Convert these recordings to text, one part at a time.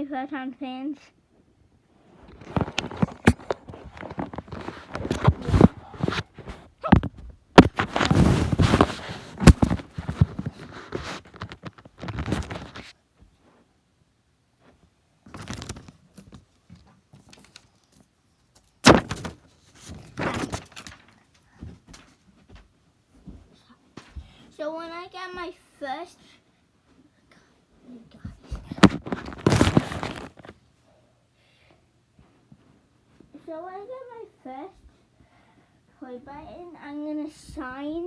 my Photon fans? So when I got my first, play button, I'm gonna sign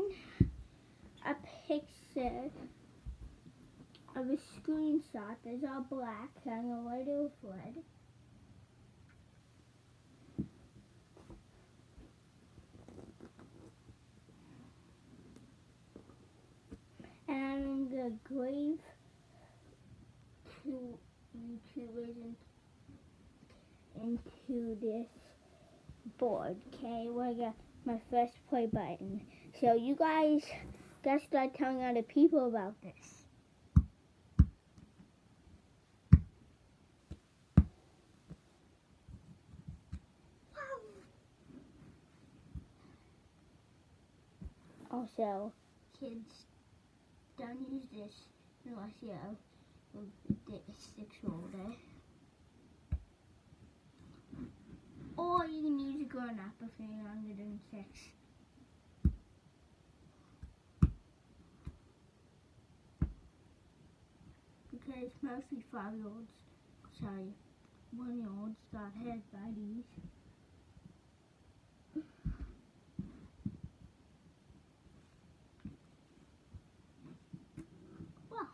a picture of a screenshot that's all black, so I'm gonna write it with red. And I'm gonna grave 2 YouTubers into this board. Okay, we got my first play button. So you guys gotta start telling other people about this. Also, kids, don't use this unless you're a 6 or older. Or you can use a grown up if you're younger than 6. Because mostly 5-year-olds, 1-year-olds got hit by these. Well,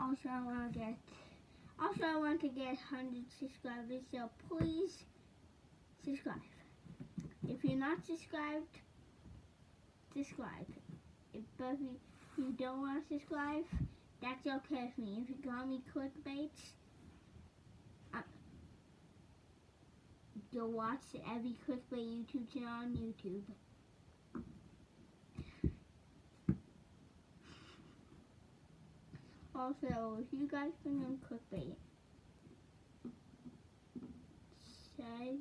also I want to get 100 subscribers, so please subscribe. If you're not subscribed, subscribe. If you don't want to subscribe, that's okay with me. If you call me clickbait, you'll watch every clickbait YouTube channel on YouTube. Also, if you guys bring in clickbait, say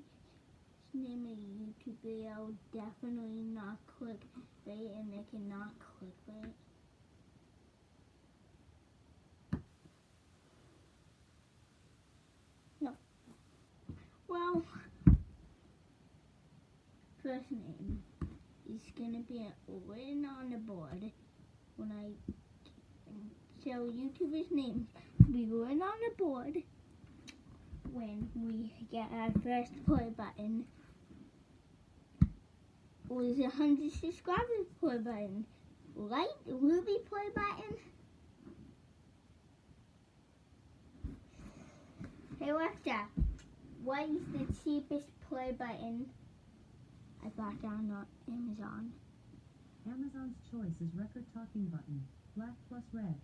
the name of the YouTube video, definitely not clickbait, and they cannot clickbait. No. Well, first name is gonna be written on the board when so YouTuber's name will be written on the board when we get our first play button. Was 100 subscribers play button, right? Ruby play button. Hey Alexa, what is the cheapest play button I bought down on Amazon? Amazon's choice is Record Talking Button, black plus red.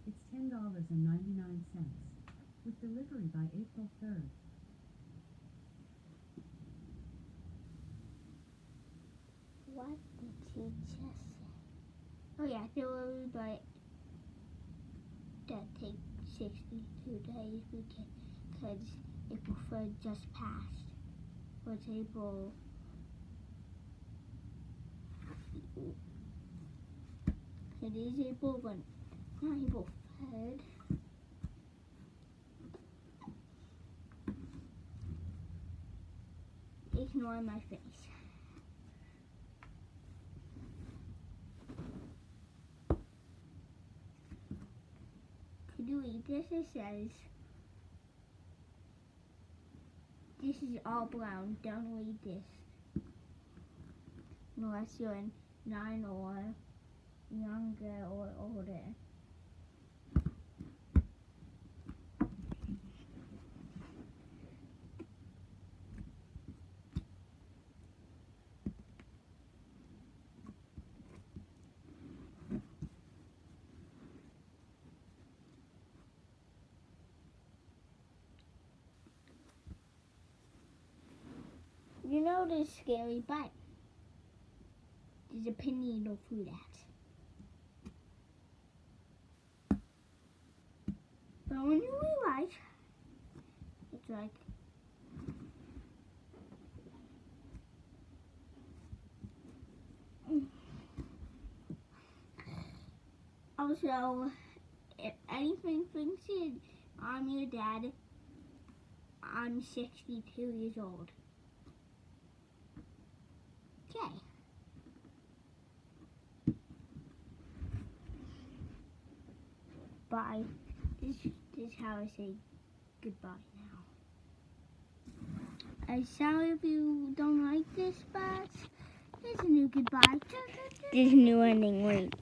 It's $10.99, with delivery by April 3rd. What did she just say? Oh yeah, delivery by that takes 62 days because April 3rd just passed. What's April? It is April 1, not April 3rd. Ignore my face. Could you read this? It says, this is all brown. Don't read this. Unless you're 9 or younger or older. You know this scary bite. There's a pin needle through that. So when you rewrite, it's like also, if anything thinks I'm your dad, I'm 62 years old. Okay. Bye. This is how I say goodbye now. I'm sorry if you don't like this, but here's a new goodbye. There's a new ending. Wait.